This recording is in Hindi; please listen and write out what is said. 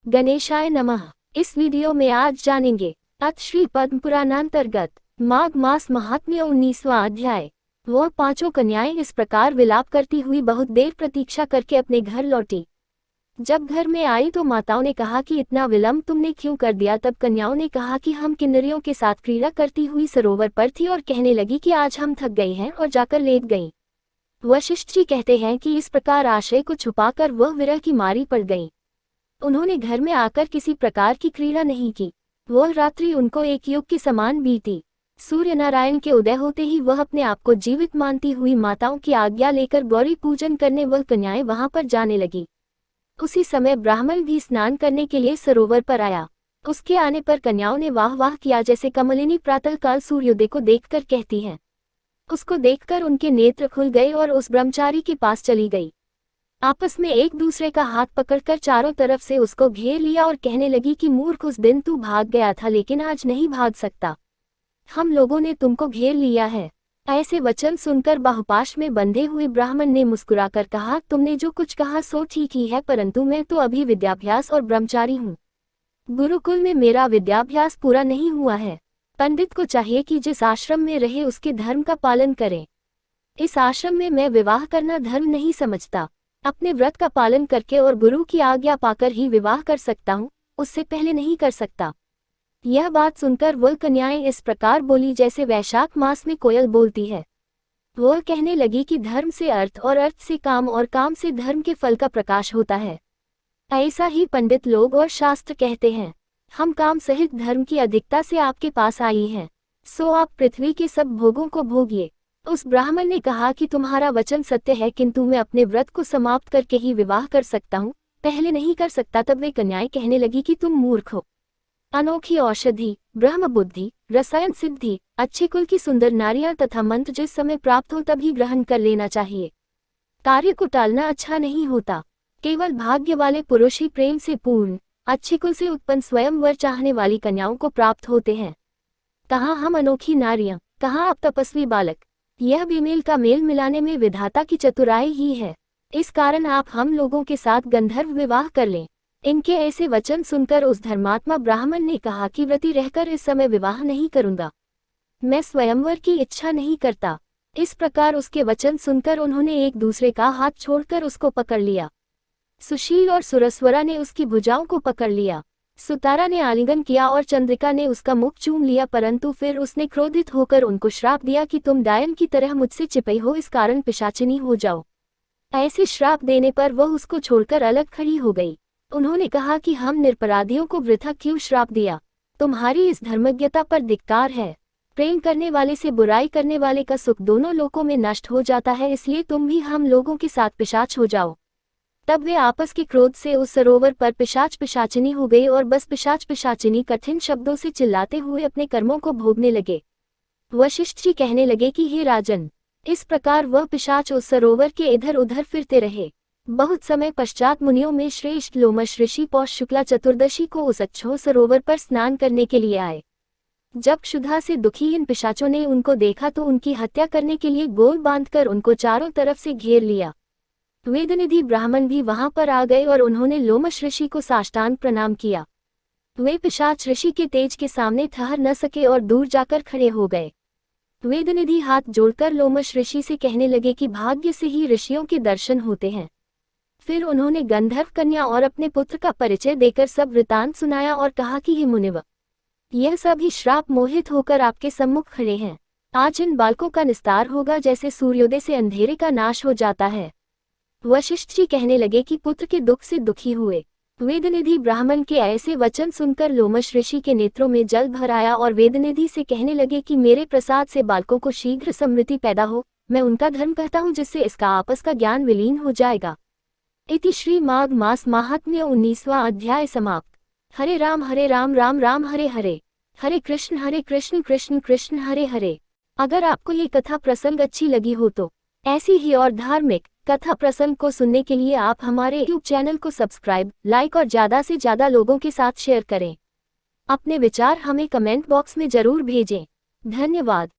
गणेशाय नमः। इस वीडियो में आज जानेंगे अथ श्री पद्म पुराणांतर्गत माघ मास महात्म्य 19वां अध्याय। वह पांचों कन्याएं इस प्रकार विलाप करती हुई बहुत देर प्रतीक्षा करके अपने घर लौटी। जब घर में आई तो माताओं ने कहा कि इतना विलंब तुमने क्यों कर दिया। तब कन्याओं ने कहा कि हम किन्नरियों के साथ क्रीड़ा करती हुई सरोवर पर थी और कहने लगी कि आज हम थक गई हैं और जाकर लेट गईं। वशिष्ठ जी कहते हैं कि इस प्रकार आशय को छुपाकर वह विरह की मारी पड़ गईं। उन्होंने घर में आकर किसी प्रकार की क्रीड़ा नहीं की। वह रात्रि उनको एक युग के समान बीती। सूर्य नारायण के उदय होते ही वह अपने आप को जीवित मानती हुई माताओं की आज्ञा लेकर गौरी पूजन करने वह कन्याएं वहां पर जाने लगी। उसी समय ब्राह्मण भी स्नान करने के लिए सरोवर पर आया। उसके आने पर कन्याओं ने वाह वाह किया, जैसे कमलिनी प्रातःकाल सूर्योदय को देखकर कहती हैं। उसको देखकर उनके नेत्र खुल गए और उस ब्रह्मचारी के पास चली गई। आपस में एक दूसरे का हाथ पकड़कर चारों तरफ से उसको घेर लिया और कहने लगी कि मूर्ख, उस दिन तू भाग गया था लेकिन आज नहीं भाग सकता। हम लोगों ने तुमको घेर लिया है। ऐसे वचन सुनकर बाहुपाश में बंधे हुए ब्राह्मण ने मुस्कुराकर कहा, तुमने जो कुछ कहा सो ठीक ही है, परंतु मैं तो अभी विद्याभ्यास और ब्रह्मचारी हूँ। गुरुकुल में मेरा विद्याभ्यास पूरा नहीं हुआ है। पंडित को चाहिए कि जिस आश्रम में रहे उसके धर्म का पालन करे। इस आश्रम में मैं विवाह करना धर्म नहीं समझता। अपने व्रत का पालन करके और गुरु की आज्ञा पाकर ही विवाह कर सकता हूँ, उससे पहले नहीं कर सकता। यह बात सुनकर वह कन्याएं इस प्रकार बोली जैसे वैशाख मास में कोयल बोलती है। वह कहने लगी कि धर्म से अर्थ और अर्थ से काम और काम से धर्म के फल का प्रकाश होता है। ऐसा ही पंडित लोग और शास्त्र कहते हैं। हम काम सहित धर्म की अधिकता से आपके पास आई हैं, सो आप पृथ्वी के सब भोगों को भोगिए। उस ब्राह्मण ने कहा कि तुम्हारा वचन सत्य है, किंतु मैं अपने व्रत को समाप्त करके ही विवाह कर सकता हूँ, पहले नहीं कर सकता। तब वे कन्याएं कहने लगी कि तुम मूर्ख हो। अनोखी औषधि, ब्रह्म बुद्धि, रसायन सिद्धि, अच्छे कुल की सुंदर नारियां तथा मंत्र जिस समय प्राप्त हो तभी ग्रहण कर लेना चाहिए। कार्य को टालना अच्छा नहीं होता। केवल भाग्य वाले पुरुष ही प्रेम से पूर्ण अच्छे कुल से उत्पन्न स्वयंवर चाहने वाली कन्याओं को प्राप्त होते हैं। कहाँ हम अनोखी नारियां, कहाँ आप तपस्वी बालक। यह बेमेल का मेल मिलाने में विधाता की चतुराई ही है। इस कारण आप हम लोगों के साथ गंधर्व विवाह कर लें। इनके ऐसे वचन सुनकर उस धर्मात्मा ब्राह्मण ने कहा कि व्रती रहकर इस समय विवाह नहीं करूंगा, मैं स्वयंवर की इच्छा नहीं करता। इस प्रकार उसके वचन सुनकर उन्होंने एक दूसरे का हाथ छोड़कर उसको पकड़ लिया। सुशील और सुरस्वरा ने उसकी भुजाओं को पकड़ लिया। सुतारा ने आलिंगन किया और चंद्रिका ने उसका मुख चूम लिया, परंतु फिर उसने क्रोधित होकर उनको श्राप दिया कि तुम डायन की तरह मुझसे चिपई हो, इस कारण पिशाचिनी हो जाओ। ऐसे श्राप देने पर वह उसको छोड़कर अलग खड़ी हो गई। उन्होंने कहा कि हम निरपराधियों को वृथा क्यों श्राप दिया, तुम्हारी इस धर्मज्ञता पर धिक्कार है। प्रेम करने वाले से बुराई करने वाले का सुख दोनों लोकों में नष्ट हो जाता है, इसलिए तुम भी हम लोगों के साथ पिशाच हो जाओ। तब वे आपस के क्रोध से उस सरोवर पर पिशाच पिशाचिनी हो गई और बस पिशाच पिशाचिनी कठिन शब्दों से चिल्लाते हुए अपने कर्मों को भोगने लगे। वशिष्ठ जी कहने लगे कि हे राजन, इस प्रकार वह पिशाच उस सरोवर के इधर उधर फिरते रहे। बहुत समय पश्चात मुनियों में श्रेष्ठ लोमश ऋषि पौष शुक्ला चतुर्दशी को उस अच्छो सरोवर पर स्नान करने के लिए आए। जब क्षुधा से दुखी इन पिशाचों ने उनको देखा तो उनकी हत्या करने के लिए गोल बांधकर उनको चारों तरफ से घेर लिया। वेदनिधि ब्राह्मण भी वहां पर आ गए और उन्होंने लोमश ऋषि को साष्टांग प्रणाम किया। वे पिशाच ऋषि के तेज के सामने ठहर न सके और दूर जाकर खड़े हो गए। वेदनिधि हाथ जोड़कर लोमश ऋषि से कहने लगे कि भाग्य से ही ऋषियों के दर्शन होते हैं। फिर उन्होंने गंधर्व कन्या और अपने पुत्र का परिचय देकर सब वृतांत सुनाया और कहा कि हे मुनिव, यह सभी श्राप मोहित होकर आपके सम्मुख खड़े हैं। आज इन बालकों का निस्तार होगा, जैसे सूर्योदय से अंधेरे का नाश हो जाता है। वशिष्ठ जी कहने लगे कि पुत्र के दुख से दुखी हुए। वेदनिधि ब्राह्मण के ऐसे वचन सुनकर लोमश ऋषि के नेत्रों में जल भर आया और वेदनिधि से कहने लगे कि मेरे प्रसाद से बालकों को शीघ्र समृद्धि पैदा हो। मैं उनका धर्म कहता हूँ जिससे इसका आपस का ज्ञान विलीन हो जाएगा। इति श्री माघ मास महात्म्य 19वां अध्याय समाप्त। हरे राम राम राम हरे हरे, हरे कृष्ण कृष्ण कृष्ण हरे हरे। अगर आपको ये कथा प्रसंग अच्छी लगी हो तो ऐसी ही और धार्मिक कथा प्रसंग को सुनने के लिए आप हमारे यूट्यूब चैनल को सब्सक्राइब, लाइक और ज़्यादा से ज़्यादा लोगों के साथ शेयर करें। अपने विचार हमें कमेंट बॉक्स में जरूर भेजें। धन्यवाद।